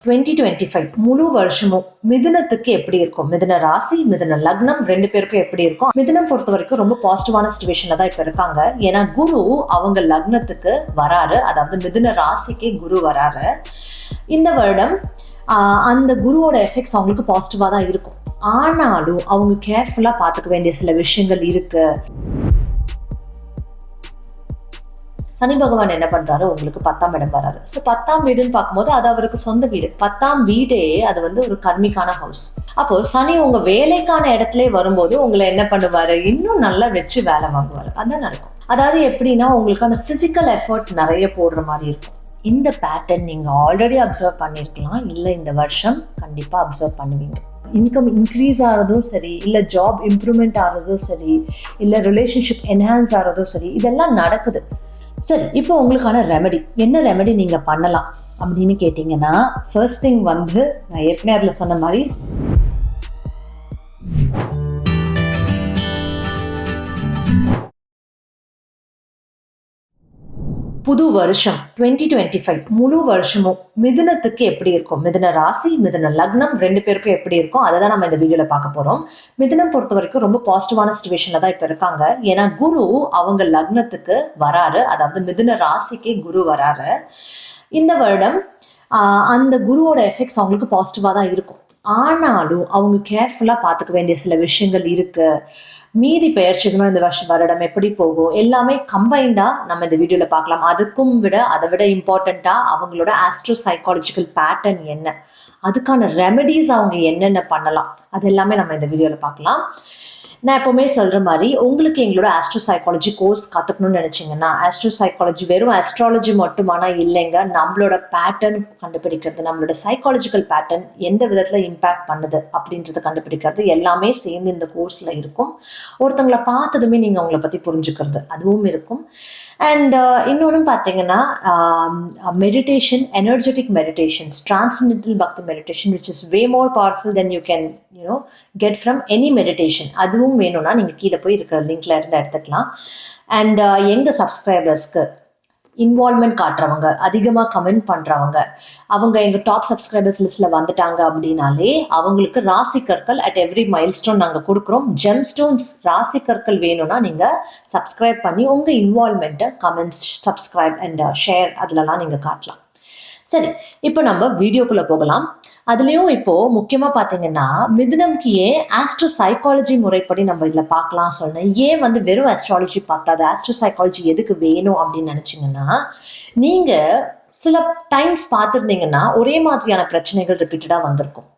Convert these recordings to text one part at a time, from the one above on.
2025 முழு வருஷமும் மிதுனத்துக்கு எப்படி இருக்கும்? மிதுன ராசி, மிதுன லக்னம் ரெண்டு பேருக்கும் எப்படி இருக்கும்? மிதுனம் பொறுத்த வரைக்கும் ரொம்ப பாசிட்டிவான சிச்சுவேஷன்ல தான் இப்ப இருக்காங்க. ஏன்னா குரு அவங்க லக்னத்துக்கு வராரு, அதாவது மிதுன ராசிக்கு குரு வராரு. இந்த வருடம் அந்த குருவோட எஃபெக்ட்ஸ் அவங்களுக்கு பாசிட்டிவா தான் இருக்கும். ஆனாலும் அவங்க கேர்ஃபுல்லா பார்த்துக்க வேண்டிய சில விஷயங்கள் இருக்கு. சனி பகவான் என்ன பண்றாரு, உங்களுக்கு 10ஆம் இடம் வராரு. ஸோ 10ஆம் வீடுன்னு பார்க்கும்போது அது அவருக்கு சொந்த வீடு. 10ஆம் வீடே அது ஒரு கர்மிக்கான ஹவுஸ். அப்போ சனி உங்க வேலைக்கான இடத்துல வரும்போது உங்களை என்ன பண்ணுவாரு, இன்னும் நல்லா வச்சு வேலை வாங்குவாரு. அதான் நடக்கும். அதாவது எப்படின்னா, உங்களுக்கு அந்த பிசிக்கல் எஃபர்ட் நிறைய போடுற மாதிரி இருக்கும். இந்த பேட்டர்ன் நீங்க ஆல்ரெடி அப்சர்வ் பண்ணிருக்கலாம், இல்லை இந்த வருஷம் கண்டிப்பா அப்சர்வ் பண்ணுவீங்க. இன்கம் இன்க்ரீஸ் ஆகிறதும் சரி, இல்லை ஜாப் இம்ப்ரூவ்மெண்ட் ஆகிறதும் சரி, இல்லை ரிலேஷன்ஷிப் என்ஹான்ஸ் ஆகிறதும் சரி, இதெல்லாம் நடக்குது. சரி, இப்போ உங்களுக்கான ரெமெடி என்ன ரெமெடி நீங்கள் பண்ணலாம் அப்படின்னு கேட்டிங்கன்னா, ஃபர்ஸ்ட் திங் நான் ஏற்கனவே அதில் சொன்ன மாதிரி புது வருஷம் 2025 முழு வருஷமும் மிதுனத்துக்கு எப்படி இருக்கும்? மிதுன ராசி, மிதுன லக்னம் ரெண்டு பேருக்கும் எப்படி இருக்கும் அதை தான் நம்ம இந்த வீடியோல பார்க்க போறோம். மிதுனம் பொறுத்த வரைக்கும் ரொம்ப பாசிட்டிவான சிச்சுவேஷன்ல தான் இப்ப இருக்காங்க. ஏன்னா குரு அவங்க லக்னத்துக்கு வராரு, அதாவது மிதுன ராசிக்கு குரு வராரு. இந்த வருடம் அந்த குருவோட எஃபெக்ட்ஸ் அவங்களுக்கு பாசிட்டிவா தான் இருக்கும். ஆனாலும் அவங்க கேர்ஃபுல்லா பார்த்துக்க வேண்டிய சில விஷயங்கள் இருக்கு. மீதி பெயர்ச்சிகளும் இந்த வருடம் எப்படி போகும் எல்லாமே கம்பைண்டா நம்ம இந்த வீடியோல பார்க்கலாம். அதை விட இம்பார்ட்டண்டா அவங்களோட ஆஸ்ட்ரோ சைக்காலஜிக்கல் பேட்டர்ன் என்ன, அதுக்கான ரெமெடிஸ் அவங்க என்னென்ன பண்ணலாம், அது எல்லாமே நம்ம இந்த வீடியோல பார்க்கலாம். நான் எப்பவுமே சொல்ற மாதிரி, உங்களுக்கு எங்களோட ஆஸ்ட்ரோ சைக்காலஜி கோர்ஸ் கத்துக்கணும்னு நினைச்சீங்கன்னா, ஆஸ்ட்ரோ சைக்காலஜி வெறும் ஆஸ்ட்ராலஜி மட்டுமானா இல்லைங்க, நம்மளோட பேட்டர்ன் கண்டுபிடிக்கிறது, நம்மளோட சைக்காலஜிக்கல் பேட்டர்ன் எந்த விதத்துல இம்பாக்ட் பண்ணுது அப்படின்றத கண்டுபிடிக்கிறது எல்லாமே சேர்ந்து இந்த கோர்ஸ்ல இருக்கும். ஒருத்தவங்களை பார்த்ததுமே நீங்க அவங்கள பத்தி புரிஞ்சுக்கிறது அதுவும் இருக்கும். அண்ட் இன்னொன்று பார்த்தீங்கன்னா, மெடிடேஷன், எனர்ஜெட்டிக் மெடிடேஷன்ஸ், டிரான்சென்டென்டல் பக்தி meditation which is way more powerful then you can get from any meditation. அதுவும் வேணும்னா நீங்கள் கீழே போய் இருக்கிற லிங்க்ல இருந்து எடுத்துக்கலாம். அண்ட் எங்கள் சப்ஸ்கிரைபர்ஸ்க்கு இன்வால்மெண்ட் காட்டுறவங்க, அதிகமாக கமெண்ட் பண்ணுறவங்க, அவங்க எங்கள் டாப் சப்ஸ்கிரைபர்ஸ் லிஸ்ட்டில் வந்துட்டாங்க அப்படின்னாலே அவங்களுக்கு ராசி கற்கள் அட் எவ்ரி மைல்ஸ்டோன் நாங்கள் கொடுக்குறோம். ஜெம் ஸ்டோன்ஸ் ராசி கற்கள் வேணும்னா நீங்கள் சப்ஸ்கிரைப் பண்ணி உங்கள் இன்வால்மெண்ட்டை கமெண்ட்ஸ், சப்ஸ்கிரைப் அண்ட் ஷேர் அதிலலாம் நீங்கள் காட்டலாம். சரி, இப்போ நம்ம வீடியோக்குள்ளே போகலாம். அதுலேயும் இப்போது முக்கியமாக பார்த்தீங்கன்னா, மிதுனம்க்கு ஏன் ஆஸ்ட்ரோ சைக்காலஜி முறைப்படி நம்ம இதில் பார்க்கலாம் சொன்னேன். ஏன் வெறும் ஆஸ்ட்ராலஜி பார்த்தாது, ஆஸ்ட்ரோ சைக்காலஜி எதுக்கு வேணும் அப்படின்னு நினச்சிங்கன்னா, நீங்கள் சில டைம்ஸ் பார்த்துருந்தீங்கன்னா ஒரே மாதிரியான பிரச்சனைகள் ரிப்பீட்டடாக வந்திருக்கும்.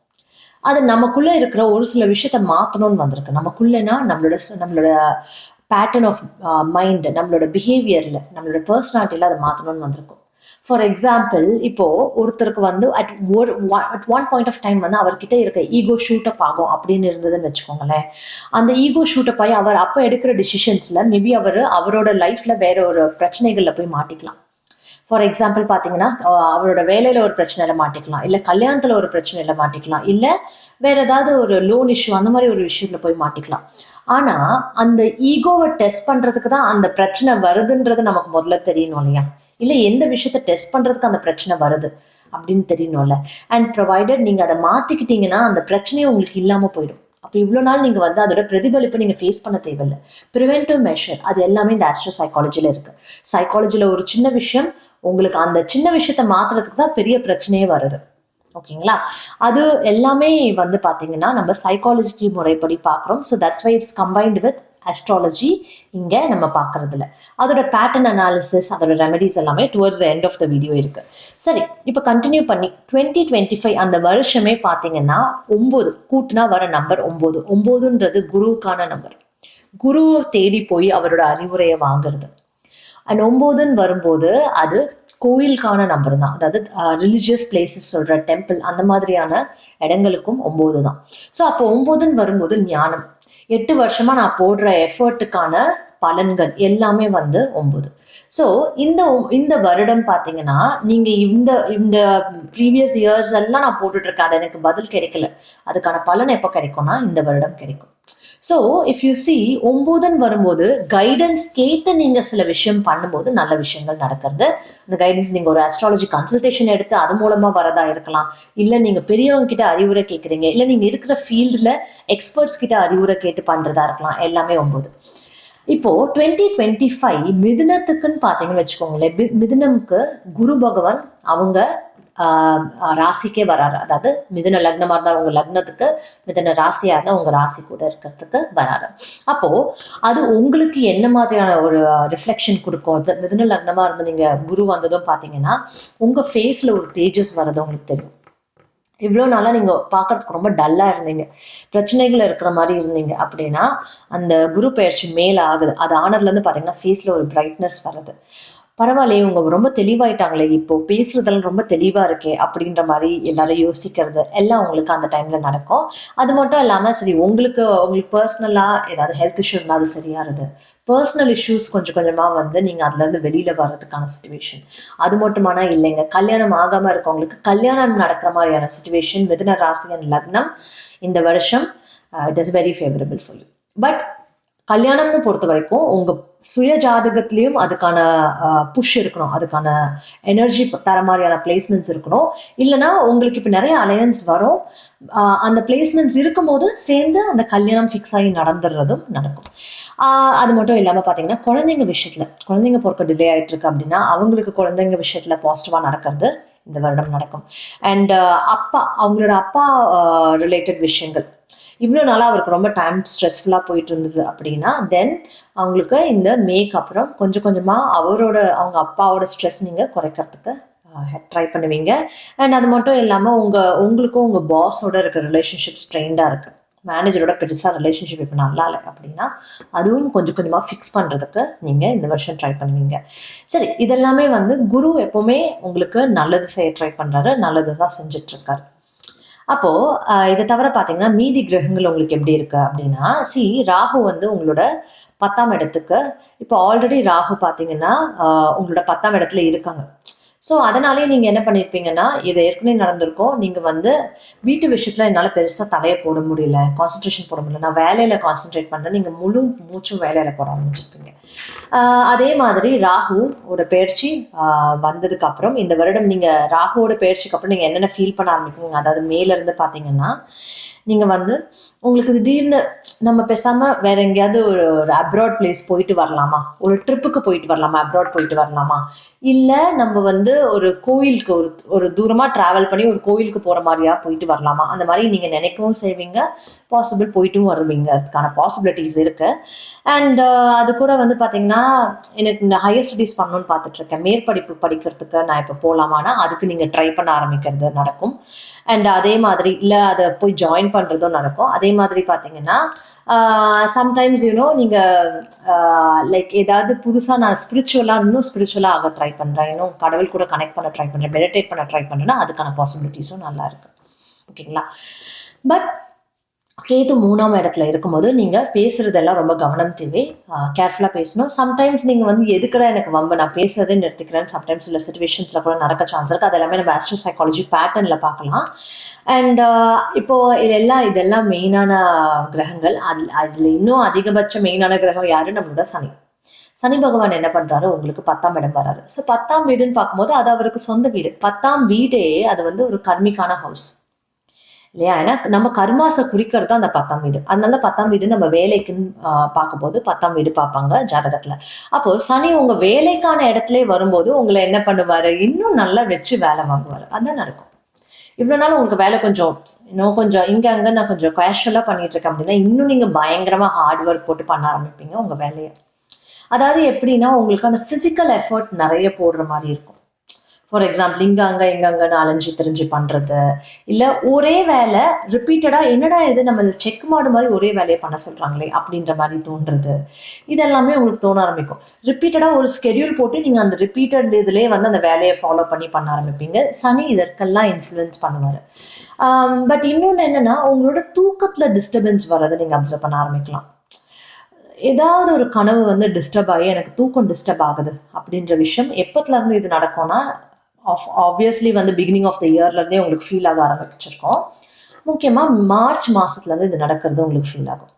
அது நமக்குள்ளே இருக்கிற ஒரு சில விஷயத்த மாற்றணும்னு வந்திருக்கு. நமக்குள்ளேனா நம்மளோட பேட்டர்ன் ஆஃப் மைண்ட், நம்மளோட பிஹேவியரில், நம்மளோட பர்சனாலிட்டியில் அதை மாற்றணும்னு வந்திருக்கும். ஃபார் எக்ஸாம்பிள், இப்போ ஒருத்தருக்கு at one point of time அவர்கிட்ட இருக்க ஈகோ ஷூட்டப் ஆகும் அப்படின்னு இருந்ததுன்னு வச்சுக்கோங்களேன். அந்த ஈகோ ஷூட்டப் ஆகி அவர் அப்போ எடுக்கிற டிசிஷன்ஸில் மேபி அவரோட லைஃப்பில் வேற ஒரு பிரச்சனைகளில் போய் மாட்டிக்கலாம். ஃபார் எக்ஸாம்பிள் பார்த்தீங்கன்னா, அவரோட வேலையில் ஒரு பிரச்சனையில் மாட்டிக்கலாம், இல்லை கல்யாணத்தில் ஒரு பிரச்சனையில் மாட்டிக்கலாம், இல்லை வேற ஏதாவது ஒரு லோன் இஷ்யூ அந்த மாதிரி ஒரு விஷயத்தில் போய் மாட்டிக்கலாம். ஆனால் அந்த ஈகோவை டெஸ்ட் பண்ணுறதுக்கு தான் அந்த பிரச்சனை வருதுன்றது நமக்கு முதல்ல தெரியணும் இல்லையா? இல்லை எந்த விஷயத்த டெஸ்ட் பண்ணுறதுக்கு அந்த பிரச்சனை வருது அப்படின்னு தெரியணும்ல. அண்ட் ப்ரொவைடட் நீங்கள் அதை மாற்றிக்கிட்டீங்கன்னா அந்த பிரச்சனையும் உங்களுக்கு இல்லாமல் போயிடும். அப்போ இவ்வளோ நாள் நீங்கள் அதோட பிரதிபலிப்பை நீங்கள் ஃபேஸ் பண்ண தேவையில்லை. ப்ரிவென்டிவ் மெஷர் அது எல்லாமே இந்த ஆஸ்ட்ரோ சைக்காலஜியில் இருக்குது. சைக்காலஜியில் ஒரு சின்ன விஷயம், உங்களுக்கு அந்த சின்ன விஷயத்த மாற்றுறதுக்கு தான் பெரிய பிரச்சனையே வருது. ஓகேங்களா? அது எல்லாமே பார்த்தீங்கன்னா நம்ம சைக்காலஜி முறைப்படி பார்க்குறோம். So that's why it's combined with astrology. இங்கே நம்ம பார்க்கறதுல அதோட பேட்டர்ன் அனாலிசிஸ், அதோட ரெமெடிஸ் எல்லாமே towards the end of the video இருக்கு. சரி, இப்போ கண்டினியூ பண்ணி 2025 அந்த வருஷமே பார்த்தீங்கன்னா 9 கூட்டினா வர நம்பர் 9. 9ன்றது குருவுக்கான நம்பர். குருவை தேடி போய் அவரோட அறிவுரையை வாங்குறது. அண்ட் 9ன்னு வரும்போது அது கோயிலுக்கான நம்பர் தான். அதாவது ரிலிஜியஸ் பிளேசஸ் சொல்ற டெம்பிள் அந்த மாதிரியான இடங்களுக்கும் 9 தான். ஸோ அப்போ 9ன்னு வரும்போது ஞானம். 8 வருஷமா நான் போடுற எஃபர்ட்டுக்கான பலன்கள் எல்லாமே 9. ஸோ இந்த வருடம் பார்த்தீங்கன்னா, நீங்க இந்த ப்ரீவியஸ் இயர்ஸ் எல்லாம் நான் போட்டுட்டு இருக்கேன், அது எனக்கு பதில் கிடைக்கல, அதுக்கான பலன் எப்போ கிடைக்கும்னா இந்த வருடம் கிடைக்கும். ஸோ இஃப் யூ சி 9 வரும்போது கைடன்ஸ் கேட்டு நீங்கள் சில விஷயம் பண்ணும்போது நல்ல விஷயங்கள் நடக்கிறது. அந்த கைடன்ஸ் நீங்கள் ஒரு அஸ்ட்ராலஜி கன்சல்டேஷன் எடுத்து அது மூலமாக வரதா இருக்கலாம், இல்லை நீங்கள் பெரியவங்க கிட்ட அறிவுரை கேட்குறீங்க, இல்லை நீங்கள் இருக்கிற ஃபீல்டில் எக்ஸ்பர்ட்ஸ் கிட்ட அறிவுரை கேட்டு பண்ணுறதா இருக்கலாம். எல்லாமே 9. இப்போ 2025 மிதுனத்துக்குன்னு பார்த்தீங்கன்னு வச்சுக்கோங்களேன். மிதுனம்க்கு குரு பகவான் அவங்க ராசிக்கே வராரு. அதாவது மிதுன லக்னமா இருந்தா உங்க லக்னத்துக்கு, மிதுன ராசியா இருந்தா உங்க ராசி கூட இருக்கிறதுக்கு வராரு. அப்போ அது உங்களுக்கு என்ன மாதிரியான ஒரு ரிஃப்ளெக்ஷன் கொடுக்கும்? மிதுன லக்னமா இருந்து நீங்க குரு வந்ததும் பாத்தீங்கன்னா உங்க ஃபேஸ்ல ஒரு தேஜஸ் வர்றது உங்களுக்கு தெரியும். இவ்வளோ நாளாக நீங்கள் பார்க்கறதுக்கு ரொம்ப டல்லாக இருந்தீங்க, பிரச்சனைகள் இருக்கிற மாதிரி இருந்தீங்க அப்படின்னா அந்த குரு பயிற்சி மேலே ஆகுது. அது ஆனதுலேருந்து பார்த்தீங்கன்னா ஃபேஸில் ஒரு பிரைட்னஸ் வருது. பரவாயில்லையே, உங்க ரொம்ப தெளிவாயிட்டாங்களே, இப்போ பேசுறதெல்லாம் ரொம்ப தெளிவா இருக்கே அப்படின்ற மாதிரி எல்லாரும் யோசிக்கிறது எல்லாம் உங்களுக்கு அந்த டைம்ல நடக்கும். அது மட்டும் இல்லாம சரி உங்களுக்கு பர்சனலா ஏதாவது ஹெல்த் இஷ்யூ இருந்தால் அது சரியாருது. பர்சனல் இஷ்யூஸ் கொஞ்சம் கொஞ்சமா வந்து நீங்க அதுல இருந்து வெளியில வர்றதுக்கான சுச்சுவேஷன். அது மட்டுமானா இல்லைங்க, கல்யாணம் ஆகாம இருக்கவங்களுக்கு கல்யாணம் நடக்கிற மாதிரியான சுச்சுவேஷன் மிதுன ராசி அண்ட் லக்னம் இந்த வருஷம் it is very favourable for you. But கல்யாணம்னு பொறுத்த வரைக்கும் உங்க சுய ஜாதகத்திலையும் அதுக்கான புஷ் இருக்கணும், அதுக்கான எனர்ஜி தர மாதிரியான பிளேஸ்மெண்ட்ஸ் இருக்கணும். இல்லைன்னா உங்களுக்கு இப்போ நிறைய அலையன்ஸ் வரும், அந்த பிளேஸ்மெண்ட்ஸ் இருக்கும்போது சேர்ந்து அந்த கல்யாணம் ஃபிக்ஸ் ஆகி நடந்துடுறதும் நடக்கும். அது மட்டும் இல்லாமல் பார்த்தீங்கன்னா குழந்தைங்க பொறுக்க டிலே ஆகிட்டு இருக்கு அப்படின்னா அவங்களுக்கு குழந்தைங்க விஷயத்துல பாசிட்டிவாக நடக்கிறது இந்த வருடம் நடக்கும். அண்ட் அவங்களோட அப்பா ரிலேட்டட் விஷயங்கள் இவ்வளோ நாளாக அவருக்கு ரொம்ப டைம் ஸ்ட்ரெஸ்ஃபுல்லாக போயிட்டு இருந்தது அப்படின்னா தென் அவங்களுக்கு இந்த மேக்கு அப்புறம் கொஞ்சம் கொஞ்சமாக அவங்க அப்பாவோட ஸ்ட்ரெஸ் நீங்கள் குறைக்கிறதுக்கு ட்ரை பண்ணுவீங்க. அண்ட் அது மட்டும் இல்லாமல் உங்களுக்கும் உங்கள் பாஸோட இருக்கிற ரிலேஷன்ஷிப் ஸ்ட்ரெயின்டாக இருக்குது, மேனேஜரோட பெருசாக ரிலேஷன்ஷிப் இப்போ நல்லா இல்லை அப்படின்னா அதுவும் கொஞ்சம் கொஞ்சமாக ஃபிக்ஸ் பண்ணுறதுக்கு நீங்கள் இந்த வருஷம் ட்ரை பண்ணுவீங்க. சரி, இதெல்லாமே வந்து குரு எப்போவுமே உங்களுக்கு நல்லது செய்ய ட்ரை பண்ணுறாரு, நல்லது தான் செஞ்சிட்ருக்காரு. அப்போ இதை தவிர பார்த்தீங்கன்னா மீதி கிரகங்கள் உங்களுக்கு எப்படி இருக்கு அப்படின்னா, ராகு வந்து உங்களோட 10ஆம் இடத்துக்கு இப்போ ஆல்ரெடி ராகு பார்த்தீங்கன்னா உங்களோட 10ஆம் இடத்துல இருக்காங்க. ஸோ அதனாலேயே நீங்கள் என்ன பண்ணியிருப்பீங்கன்னா, இது ஏற்கனவே நடந்திருக்கும், நீங்கள் வந்து வீட்டு விஷயத்தில் என்னால் பெருசாக தலையை போட முடியல, கான்சன்ட்ரேஷன் போட முடியல, நான் வேலையில் கான்சன்ட்ரேட் பண்ணுறேன், நீங்கள் முழு மூச்சும் வேலையில் போட ஆரம்பிச்சிருப்பீங்க. அதே மாதிரி ராகுவோட பயிற்சி வந்ததுக்கு அப்புறம் இந்த வருடம் நீங்கள் ராகுவோட பயிற்சிக்கு அப்புறம் நீங்கள் என்னென்ன ஃபீல் பண்ண ஆரம்பிப்பீங்க, அதாவது மேலேருந்து பார்த்தீங்கன்னா நீங்கள் வந்து உங்களுக்கு திடீர்னு நம்ம பேசாமல் வேற எங்கேயாவது ஒரு அப்ராட் பிளேஸ் போயிட்டு வரலாமா, ஒரு ட்ரிப்புக்கு போயிட்டு வரலாமா, அப்ராட் போயிட்டு வரலாமா, இல்லை நம்ம வந்து ஒரு கோயிலுக்கு ஒரு தூரமாக ட்ராவல் பண்ணி ஒரு கோயிலுக்கு போகிற மாதிரியா போயிட்டு வரலாமா, அந்த மாதிரி நீங்கள் நினைக்கவும் செய்வீங்க, பாசிபிள் போயிட்டும் வருவீங்க. அதுக்கான பாசிபிலிட்டிஸ் இருக்கு. அண்ட் அது கூட வந்து பார்த்தீங்கன்னா எனக்கு இந்த ஹையர் ஸ்டடீஸ் பண்ணணும்னு பார்த்துட்ருக்கேன், மேற்படிப்பு படிக்கிறதுக்கு நான் இப்போ போகலாமான்னா அதுக்கு நீங்கள் ட்ரை பண்ண ஆரம்பிக்கிறது நடக்கும். அண்ட் அதே மாதிரி இல்லை அதை போய் ஜாயின் பண்ணுறதும் நடக்கும். அதே மாதிரி பார்த்தீங்கன்னா சம்டைம்ஸ் நீங்கள் லைக் ஏதாவது புதுசாக நான் இன்னும் ஸ்பிரிச்சுவலாக ஆக ட்ரை பண்ணுறேன், இன்னும் கடவுள் கூட கனெக்ட் பண்ண ட்ரை பண்ணுறேன், மெடிடேட் பண்ண ட்ரை பண்ணுறேன்னா அதுக்கான பாசிபிலிட்டிஸும் நல்லா இருக்கு. ஓகேங்களா? பட் கேது 3ஆம் இடத்துல இருக்கும்போது நீங்கள் பேசுறதெல்லாம் ரொம்ப கவனம் தேவை, கேர்ஃபுல்லாக பேசணும். சம்டைம்ஸ் நீங்கள் வந்து எதுக்கடா எனக்கு வம்ப, நான் பேசுறதே நிறுத்திக்கிறேன்னு சம்டைம்ஸ் சில சுச்சுவேஷன்ஸில் கூட நடக்க சான்ஸ் இருக்குது. அது எல்லாமே நம்ம ஆஸ்ட்ரோ சைக்காலஜி பேட்டர்னில் பார்க்கலாம். அண்ட் இப்போது இதெல்லாம் மெயினான கிரகங்கள். அதில் இன்னும் அதிகபட்ச மெயினான கிரகம் யாரு? நம்மளோட சனி பகவான் என்ன பண்றாரு, உங்களுக்கு 10ஆம் இடம் வராரு. ஸோ 10ஆம் வீடுன்னு பார்க்கும்போது அது அவருக்கு சொந்த வீடு. 10ஆம் வீடே அது வந்து ஒரு கர்மிக்கான ஹவுஸ் இல்லையா? ஏன்னா நம்ம கர்மாசை குறிக்கிறது தான் அந்த 10ஆம் வீடு. அதனால 10ஆம் வீடு நம்ம வேலைக்குன்னு பார்க்கும்போது 10ஆம் வீடு பார்ப்பாங்க ஜாதகத்துல. அப்போ சனி உங்க வேலைக்கான இடத்துல வரும்போது உங்களை என்ன பண்ணுவாரு, இன்னும் நல்லா வச்சு வேலை வாங்குவாரு. அதான் நடக்கும். இவ்வளோ நாள் உங்களுக்கு வேலை இன்னும் கொஞ்சம் இங்கே அங்கே நான் கொஞ்சம் கேஷுவலாக பண்ணிட்டு இருக்கேன் அப்படின்னா இன்னும் நீங்கள் பயங்கரமாக ஹார்ட் ஒர்க் போட்டு பண்ண ஆரம்பிப்பீங்க உங்கள் வேலையை. அதாவது எப்படின்னா உங்களுக்கு அந்த ஃபிசிக்கல் எஃபர்ட் நிறைய போடுற மாதிரி இருக்கும். ஃபார் எக்ஸாம்பிள் எங்கன்னு அலைஞ்சு தெரிஞ்சு பண்ணுறது, இல்லை ஒரே வேலை ரிப்பீட்டடாக என்னடா இது நம்ம செக் மாடு மாதிரி ஒரே வேலையை பண்ண சொல்கிறாங்களே அப்படின்ற மாதிரி தோன்றுறது, இதெல்லாமே உங்களுக்கு தோண ஆரம்பிக்கும். ரிப்பீட்டடாக ஒரு ஸ்கெடியூல் போட்டு நீங்கள் அந்த ரிப்பீட்டட் இதுலேயே வந்து அந்த வேலையை ஃபாலோ பண்ண ஆரம்பிப்பீங்க. சனி இதற்கெல்லாம் இன்ஃப்ளூயன்ஸ் பண்ணுவார். பட் இன்னொன்று என்னென்னா உங்களோட தூக்கத்தில் டிஸ்டர்பன்ஸ் வர்றதை நீங்கள் அப்சர்வ் பண்ண ஆரம்பிக்கலாம். ஏதாவது ஒரு கனவு வந்து டிஸ்டர்ப் ஆகி எனக்கு தூக்கம் டிஸ்டர்ப் ஆகுது அப்படின்ற விஷயம் எப்போத்துலேருந்து இது நடக்கும்னா ஆப்வியஸ்லி வந்து பிகினிங் ஆஃப் த இயர்லேருந்தே உங்களுக்கு ஃபீல் ஆக ஆரம்பிச்சிருக்கோம். முக்கியமாக மார்ச் மாதத்துலேருந்து இது நடக்கிறது உங்களுக்கு ஃபீல் ஆகும்.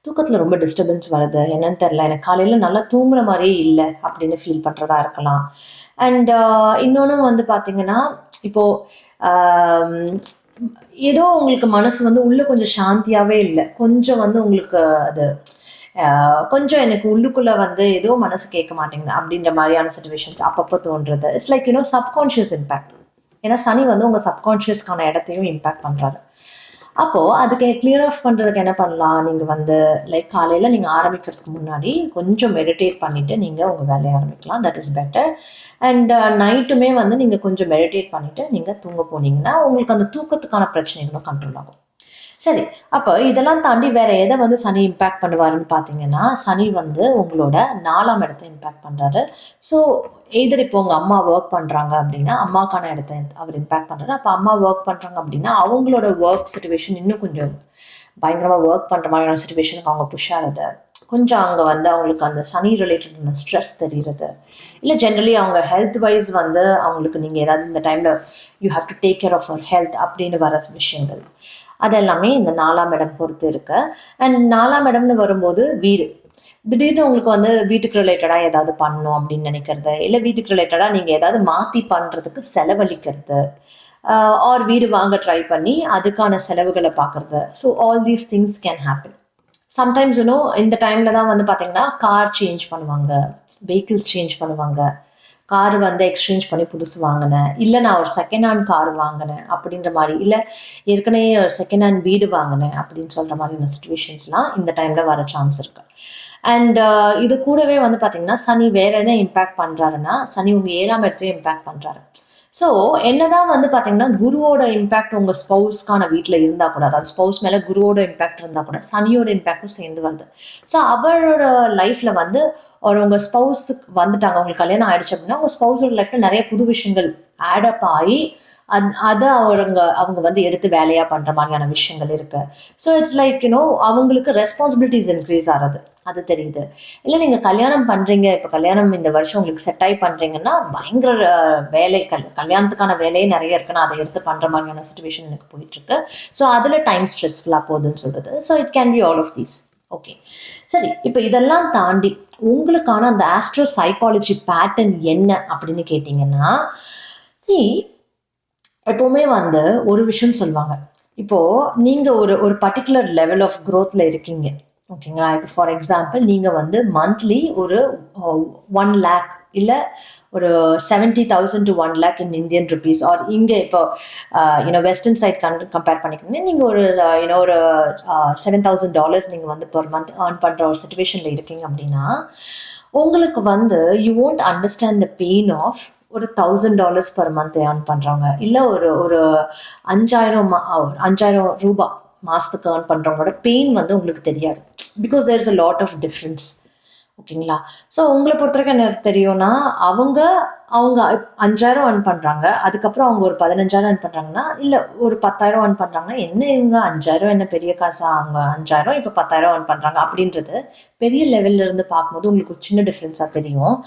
தூக்கத்தில் ரொம்ப டிஸ்டர்பன்ஸ் வருது, என்னன்னு தெரில, எனக்கு காலையில் நல்லா தூங்குற மாதிரியே இல்லை அப்படின்னு ஃபீல் பண்ணுறதா இருக்கலாம். அண்ட் இன்னொன்று வந்து பார்த்தீங்கன்னா, இப்போது ஏதோ உங்களுக்கு மனசு வந்து உள்ளே கொஞ்சம் சாந்தியாகவே இல்லை, கொஞ்சம் வந்து உங்களுக்கு அது கொஞ்சம் எனக்கு உள்ளுக்குள்ளே வந்து ஏதோ மனசு கேட்க மாட்டேங்குது அப்படின்ற மாதிரியான சுச்சுவேஷன்ஸ் அப்பப்போ தோன்றுறது. It's like subconscious impact. ஏன்னா சனி வந்து உங்கள் சப்கான்ஷியஸ்க்கான இடத்தையும் இம்பேக்ட் பண்ணுறாரு. அப்போது அதுக்கு கிளியர் ஆஃப் பண்ணுறதுக்கு என்ன பண்ணலாம், நீங்கள் வந்து லைக் காலையில் நீங்கள் ஆரம்பிக்கிறதுக்கு முன்னாடி கொஞ்சம் மெடிடேட் பண்ணிவிட்டு நீங்கள் உங்கள் வேலையை ஆரம்பிக்கலாம். That is better. அண்ட் நைட்டுமே வந்து நீங்கள் கொஞ்சம் மெடிடேட் பண்ணிவிட்டு நீங்கள் தூங்க போனீங்கன்னா உங்களுக்கு அந்த தூக்கத்துக்கான பிரச்சனைகளும் கண்ட்ரோல் ஆகும். சரி, அப்போ இதெல்லாம் தாண்டி வேற எதை வந்து சனி இம்பேக்ட் பண்ணுவாருன்னு பார்த்தீங்கன்னா, சனி வந்து உங்களோட 4ஆம் இடத்த இம்பேக்ட் பண்றாரு. ஸோ எய்தர் இப்போ உங்க அம்மா வொர்க் பண்றாங்க அப்படின்னா, அம்மாக்கான இடத்த அவர் இம்பேக்ட் பண்றாரு. அப்போ அம்மா வொர்க் பண்றாங்க அப்படின்னா, அவங்களோட வொர்க் சிச்சுவேஷன் இன்னும் கொஞ்சம் பயங்கரமா வொர்க் பண்ற மாதிரியான சிச்சுவேஷனுக்கு அவங்க புஷ் ஆகுது. கொஞ்சம் அங்க வந்து அவங்களுக்கு அந்த சனி ரிலேட்டடான ஸ்ட்ரெஸ் தெரியுறது. இல்ல ஜென்ரலி அவங்க ஹெல்த் வைஸ் வந்து அவங்களுக்கு நீங்க ஏதாவது இந்த டைம்ல you have to take care of our health அப்படின்னு வர விஷயங்கள். அதெல்லாமே இந்த 4ஆம் இடம் பொறுத்து இருக்கு. அண்ட் 4ஆம் இடம்னு வரும்போது வீடு. திடீர்னு உங்களுக்கு வந்து வீட்டுக்கு ரிலேட்டடா ஏதாவது பண்ணணும் அப்படின்னு நினைக்கிறது, இல்ல வீட்டுக்கு ரிலேட்டடா நீங்க ஏதாவது மாத்தி பண்றதுக்கு செலவழிக்கிறது, ஆர் வீடு வாங்க ட்ரை பண்ணி அதுக்கான செலவுகள பார்க்கறது. So all these things can happen. Sometimes இந்த டைம்ல தான் வந்து பார்த்தீங்கன்னா, கார் சேஞ்ச் பண்ணுவாங்க, வெஹிக்கிள்ஸ் சேஞ்ச் பண்ணுவாங்க. கார் வந்து எக்ஸ்சேஞ்ச் பண்ணி புதுசு வாங்கினேன், இல்லை நான் ஒரு செகண்ட் ஹேண்ட் கார் வாங்கினேன் அப்படின்ற மாதிரி, இல்லை ஏற்கனவே ஒரு செகண்ட் ஹேண்ட் வீடு வாங்கினேன் அப்படின்னு சொல்கிற மாதிரியான சுச்சுவேஷன்ஸ்லாம் இந்த டைமில் வர சான்ஸ் இருக்குது. அண்ட் இது கூடவே வந்து பார்த்தீங்கன்னா, சனி வேற என்ன இம்பேக்ட் பண்ணுறாருன்னா, சனி உங்கள் 7ஆம் இடத்தையும் இம்பேக்ட் பண்ணுறாரு. ஸோ என்னதான் வந்து பார்த்தீங்கன்னா, குருவோட இம்பேக்ட் உங்கள் ஸ்பௌஸ்க்கான வீட்டில் இருந்தால் கூட, அதாவது ஸ்பௌஸ் மேலே குருவோட இம்பேக்ட் இருந்தால் கூட சனியோட இம்பேக்டும் சேர்ந்து வருது. ஸோ அவரோட லைஃப்பில் வந்து ஒரு உங்கள் ஸ்பௌஸுக்கு வந்துட்டாங்க, உங்களுக்கு கல்யாணம் ஆயிடுச்சு அப்படின்னா, உங்கள் ஸ்பௌஸோட லைஃப்பில் நிறைய புது விஷயங்கள் ஆடப் ஆகி அதை அவங்க வந்து எடுத்து வேலையாக பண்ணுற மாதிரியான விஷயங்கள் இருக்கு. ஸோ இட்ஸ் லைக் அவங்களுக்கு ரெஸ்பான்சிபிலிட்டிஸ் இன்க்ரீஸ் ஆகிறது, அது தெரியுது. இல்லை நீங்கள் கல்யாணம் பண்ணுறீங்க, இப்போ கல்யாணம் இந்த வருஷம் உங்களுக்கு செட் ஆகி பண்ணுறீங்கன்னா, பயங்கர வேலை கல்யாணத்துக்கான வேலையே நிறைய இருக்குன்னா அதை எடுத்து பண்ணுற மாதிரியான சுச்சுவேஷன் எனக்கு போயிட்டுருக்கு. ஸோ அதில் டைம் ஸ்ட்ரெஸ்ஃபுல்லாக போகுதுன்னு சொல்கிறது. So it can be all of these. Okay, சரி. இப்போ இதெல்லாம் தாண்டி உங்களுக்கான அந்த ஆஸ்ட்ரோ சைக்காலஜி பேட்டர்ன் என்ன அப்படின்னு கேட்டிங்கன்னா, எப்போவுமே வந்து ஒரு விஷயம் சொல்லுவாங்க. இப்போது நீங்கள் ஒரு பர்டிகுலர் லெவல் ஆஃப் க்ரோத்தில் இருக்கீங்க, ஓகேங்களா? இப்போ ஃபார் எக்ஸாம்பிள் நீங்கள் வந்து மந்த்லி ஒரு 1 lakh இல்லை ஒரு 70,000 to 1 lakh in Indian rupees, or இங்கே இப்போ வெஸ்டர்ன் சைட் கம்பேர் பண்ணிக்கிட்டீங்கன்னா நீங்கள் ஒரு ஒரு $7,000 நீங்கள் வந்து பெர் மந்த் ஏர்ன் பண்ணுற ஒரு சுச்சுவேஷனில் இருக்கீங்க அப்படின்னா, உங்களுக்கு வந்து you won't understand the pain of ஒரு $1,000 பெர் மந்த் ஏர்ன் பண்ணுறவங்க, இல்லை ஒரு 5,000 ரூபாய் மாதத்துக்கு ஏர்ன் பண்ணுறவங்களோட பெயின் வந்து உங்களுக்கு தெரியாது. Because there is a lot of difference, ஓகேங்களா? ஸோ உங்களை பொறுத்த வரைக்கும் என்ன தெரியும்னா, அவங்க 5,000 ஏர்ன் பண்ணுறாங்க, அதுக்கப்புறம் அவங்க ஒரு 15,000 ஏர்ன் பண்ணுறாங்கன்னா, இல்லை ஒரு 10,000 ஏர்ன் பண்ணுறாங்கன்னா, என்ன இவங்க 5,000 என்ன பெரிய காசா, அவங்க 5,000 இப்போ 10,000 ஏர்ன் பண்ணுறாங்க அப்படின்றது பெரிய லெவல்ல இருந்து பார்க்கும்போது உங்களுக்கு ஒரு சின்ன டிஃப்ரென்ஸாக தெரியும்.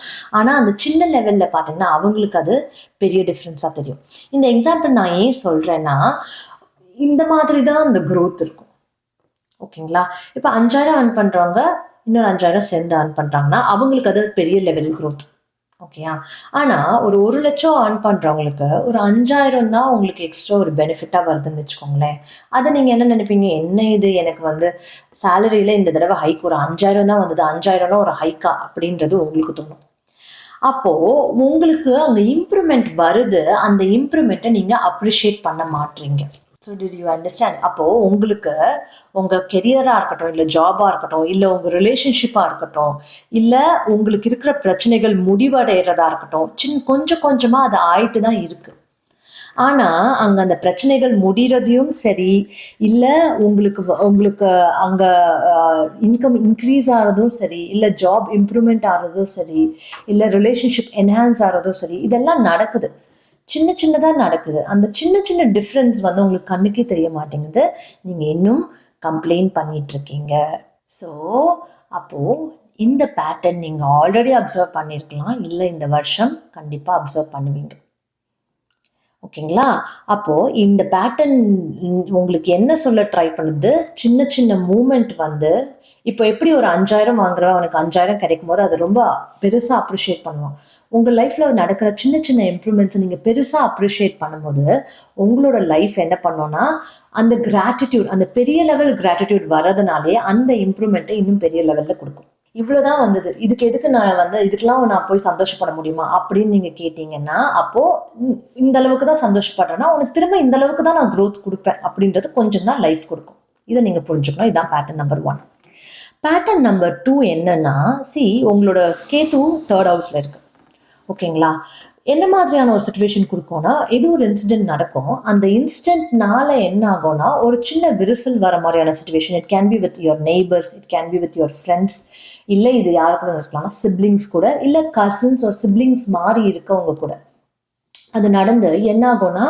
ஆனால் அந்த சின்ன லெவலில் பார்த்தீங்கன்னா அவங்களுக்கு அது பெரிய டிஃப்ரென்ஸாக தெரியும். இந்த எக்ஸாம்பிள் நான் ஏன் சொல்கிறேன்னா, இந்த மாதிரி தான் அந்த க்ரோத் இருக்கும், ஓகேங்களா? இப்போ 5,000 ஏர்ன் பண்ணுறவங்க இன்னொரு 5,000 சேர்ந்து ஏர்ன் பண்ணுறாங்கன்னா அவங்களுக்கு அது பெரிய லெவல் க்ரோத், ஓகேயா? ஆனால் ஒரு 1,00,000 ஏர்ன் பண்ணுறவங்களுக்கு ஒரு 5,000 தான் உங்களுக்கு எக்ஸ்ட்ரா ஒரு பெனிஃபிட்டாக வருதுன்னு வச்சுக்கோங்களேன். அதை நீங்கள் என்ன நினைப்பீங்க, என்ன இது எனக்கு வந்து சேலரியில் இந்த தடவை ஹைக் ஒரு 5,000 தான் வந்தது, 5,000 ஒரு ஹைக்கா அப்படின்றது உங்களுக்கு தோணும். அப்போது உங்களுக்கு அங்கே இம்ப்ரூவ்மெண்ட் வருது, அந்த இம்ப்ரூவ்மெண்ட்டை நீங்கள் அப்ரிஷியேட் பண்ண மாட்டீங்க. So did you understand? அப்போது உங்களுக்கு உங்கள் கெரியராக இருக்கட்டும், இல்லை ஜாபாக இருக்கட்டும், இல்லை உங்கள் ரிலேஷன்ஷிப்பாக இருக்கட்டும், இல்லை உங்களுக்கு இருக்கிற பிரச்சனைகள் முடிவடைகிறதா இருக்கட்டும், கொஞ்சம் கொஞ்சமாக அது ஆயிட்டு தான் இருக்குது. ஆனால் அங்கே அந்த பிரச்சனைகள் முடிகிறதையும் சரி, இல்லை உங்களுக்கு அங்கே இன்கம் இன்க்ரீஸ் ஆகிறதும் சரி, இல்லை ஜாப் இம்ப்ரூவ்மெண்ட் ஆகிறதும் சரி, இல்லை ரிலேஷன்ஷிப் என்ஹான்ஸ் ஆகிறதும் சரி, இதெல்லாம் நடக்குது, சின்ன சின்னதாக நடக்குது. அந்த சின்ன சின்ன டிஃப்ரென்ஸ் வந்து உங்களுக்கு கண்ணுக்கே தெரிய மாட்டேங்குது, நீங்கள் இன்னும் கம்ப்ளைண்ட் பண்ணிகிட்ருக்கீங்க. ஸோ அப்போது இந்த பேட்டர்ன் நீங்கள் ஆல்ரெடி அப்சர்வ் பண்ணியிருக்கலாம், இல்லை இந்த வருஷம் கண்டிப்பாக அப்சர்வ் பண்ணுவீங்க, ஓகேங்களா? அப்போ இந்த பேட்டர்ன் உங்களுக்கு என்ன சொல்ல ட்ரை பண்ணுது, சின்ன சின்ன மூவ்மெண்ட் வந்து இப்போ எப்படி ஒரு 5,000 வாங்குறவன் அவனுக்கு 5,000 கிடைக்கும்போது அது ரொம்ப பெருசா அப்ரிஷியேட் பண்ணுவான். உங்க லைஃப்ல நடக்கிற சின்ன சின்ன இம்ப்ரூவ்மெண்ட்ஸ நீங்க பெருசா அப்ரிஷியேட் பண்ணும்போது, உங்களோட லைஃப் என்ன பண்ணும்னா, அந்த கிராட்டிட்யூட் அந்த பெரிய லெவல் கிராட்டிட்யூட் வரதுனாலே அந்த இம்ப்ரூவ்மெண்ட்ட இன்னும் பெரிய லெவல்ல குடுக்கும். இவ்வளவுதான் வந்தது. இதுக்கு எதுக்கு நான் வந்து இதுக்கெல்லாம் நான் போய் சந்தோஷப்பட முடியுமா? அப்படின்னு நீங்க கேட்டீங்கன்னா, அப்போ இந்த அளவுக்கு தான் சந்தோஷப்படுறேன்னா, உனக்கு திரும்ப இந்த அளவுக்கு தான் நான் குரோத் குடுப்பேன் அப்படின்றது கொஞ்சம் தான் லைஃப் குடுக்கும். இத நீங்க புரிஞ்சுக்கணும். இதான் பேட்டர்ன் நம்பர் 1. பேட்டர்ன் நம்பர் 2 என்னன்னா, உங்களோட கேது 3rd ஹவுஸ்ல இருக்கு. ஓகேங்களா? என்ன மாதிரியான ஒரு சிச்சுவேஷன் குடுக்கும்னா, ஏதோ ஒரு இன்சிடென்ட் நடக்கும். அந்த இன்சிடென்ட்னால என்ன ஆகும்னா, ஒரு சின்ன விரிசல் வர மாரியான situation. It can be with your neighbours, it can be with your friends. இல்ல இது யாரு கூட இருக்கலாம்னா, சிப்லிங்ஸ் கூட, இல்ல கசின்ஸ் ஆர் சிப்லிங்ஸ் மாறி இருக்கவங்க கூட. அது நடந்து என்ன ஆகும்னா,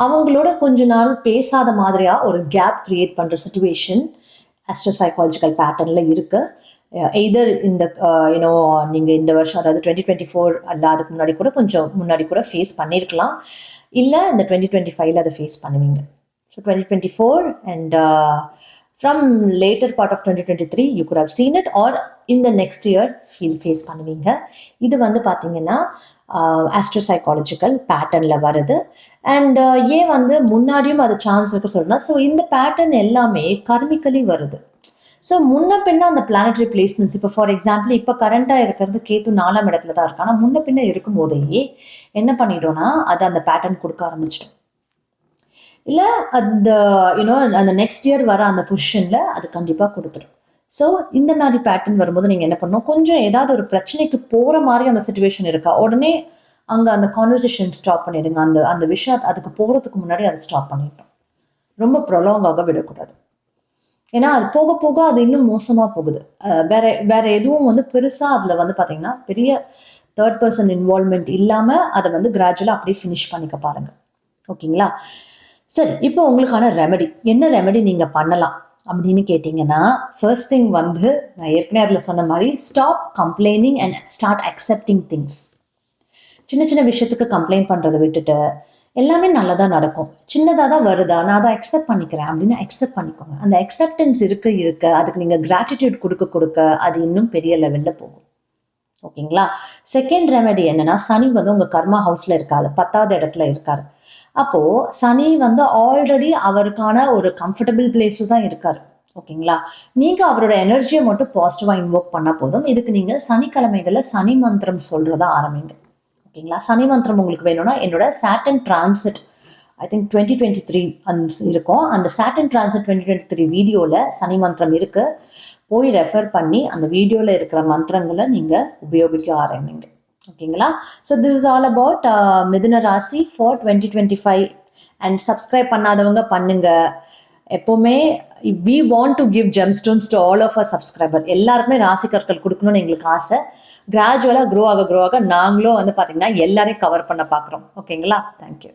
அவங்களோட கொஞ்ச நாள் பேசாத மாதிரியா ஒரு கேப் கிரியேட் பண்ற சிச்சுவேஷன் ஆஸ்ட்ரோ சைக்காலஜிக்கல் பேட்டர்ன்ல இருக்கு. எய்தர் இந்த யூனோ நீங்க இந்த வருஷம் அதாவது 2024 அல்ல அதுக்கு முன்னாடி கூட கொஞ்சம் முன்னாடி கூட ஃபேஸ் பண்ணியிருக்கலாம். இல்ல இந்த 2025ல அத ஃபேஸ் பண்ணுவீங்க. So 2024 and from later part of 2023 you could have seen it or in the next year face பண்ணுவீங்க. இது வந்து பார்த்தீங்கன்னா ஆஸ்ட்ரோ சைக்காலஜிக்கல் பேட்டர்னில் வருது. அண்ட் ஏன் வந்து முன்னாடியும் அது சான்ஸ் இருக்கு சொல்றேன்னா, ஸோ இந்த பேட்டர்ன் எல்லாமே கர்மிக்கலி வருது. ஸோ முன்ன பின்ன அந்த பிளானட்டரி பிளேஸ்மெண்ட்ஸ் இப்போ ஃபார் எக்ஸாம்பிள் இப்போ கரண்டாக இருக்கிறது கேத்து 4ஆம் இடத்துல தான் இருக்கு. ஆனால் முன்ன பின்ன இருக்கும் போதே என்ன பண்ணிட்டோம்னா அது அந்த பேட்டர்ன் கொடுக்க ஆரம்பிச்சிட்டோம். இல்லை அந்த யூனோ அந்த நெக்ஸ்ட் இயர் வர அந்த பொசிஷனில் அது கண்டிப்பாக கொடுத்துரும். ஸோ இந்த மாதிரி பேட்டர்ன் வரும்போது நீங்கள் என்ன பண்ணணும், கொஞ்சம் ஏதாவது ஒரு பிரச்சனைக்கு போகிற மாதிரி அந்த சுச்சுவேஷன் இருக்கா, உடனே அங்கே அந்த கான்வர்சேஷன் ஸ்டாப் பண்ணிடுங்க. அந்த அந்த விஷயம் அதுக்கு போகிறதுக்கு முன்னாடி அதை ஸ்டாப் பண்ணிட்டோம். ரொம்ப ப்ரொலாங்காக விடக்கூடாது. ஏன்னா அது போக போக அது இன்னும் மோசமாக போகுது. வேற வேற எதுவும் வந்து பெருசாக அதில் வந்து பார்த்தீங்கன்னா பெரிய தேர்ட் பர்சன் இன்வால்மெண்ட் இல்லாமல் அதை வந்து கிராஜுவலாக அப்படியே ஃபினிஷ் பண்ணிக்க பாருங்க. ஓகேங்களா? சரி, இப்போ உங்களுக்கான ரெமெடி என்ன ரெமெடி நீங்கள் பண்ணலாம் அப்படின்னு கேட்டிங்கன்னா, ஃபர்ஸ்ட் திங் வந்து நான் ஏற்கனவே அதில் சொன்ன மாதிரி stop complaining and start accepting things. சின்ன சின்ன விஷயத்துக்கு கம்ப்ளைண்ட் பண்ணுறதை விட்டுட்டு எல்லாமே நல்லதாக நடக்கும், சின்னதாக தான் வருதா நான் அதை அக்செப்ட் பண்ணிக்கிறேன் அப்படின்னு அக்செப்ட் பண்ணிக்கோங்க. அந்த அக்செப்டன்ஸ் இருக்க அதுக்கு நீங்கள் கிராட்டிடியூட் கொடுக்க அது இன்னும் பெரிய லெவலில் போகும். ஓகேங்களா? செகண்ட் ரெமெடி என்னன்னா, சனி வந்து உங்கள் கர்மா ஹவுஸில் இருக்காது, 10வது இடத்துல இருக்காரு. அப்போது சனி வந்து ஆல்ரெடி அவருக்கான ஒரு கம்ஃபர்டபுள் பிளேஸில் தான் இருக்காரு. ஓகேங்களா? நீங்கள் அவரோட எனர்ஜியை மட்டும் பாசிட்டிவாக இன்வோக் பண்ணால் போதும். இதுக்கு நீங்கள் சனிக்கிழமைகளில் சனி மந்திரம் சொல்கிறத ஆரம்பிங்க. ஓகேங்களா? சனி மந்திரம் உங்களுக்கு வேணும்னா என்னோட சாட்டன் டிரான்சிட் ஐ திங்க் 2023 இருக்கும். அந்த சாட்டன் டிரான்சிட் 2023 வீடியோவில் சனி மந்திரம் இருக்கு. போய் ரெஃபர் பண்ணி அந்த வீடியோவில் இருக்கிற மந்திரங்களை நீங்கள் உபயோகிக்க ஆரம்பிங்க. ஓகேங்களா? So this is all about மிதுன ராசி ஃபார் 2025. அண்ட் சப்ஸ்கிரைப் பண்ணாதவங்க பண்ணுங்க. எப்போவுமே we want to give gemstones to all of our subscriber. எல்லாருக்குமே ராசி கற்கள் கொடுக்கணும்னு எங்களுக்கு ஆசை. கிராஜுவலாக க்ரோ ஆக நாங்களும் வந்து பார்த்தீங்கன்னா எல்லாரையும் கவர் பண்ண பார்க்குறோம். ஓகேங்களா? தேங்க்யூ.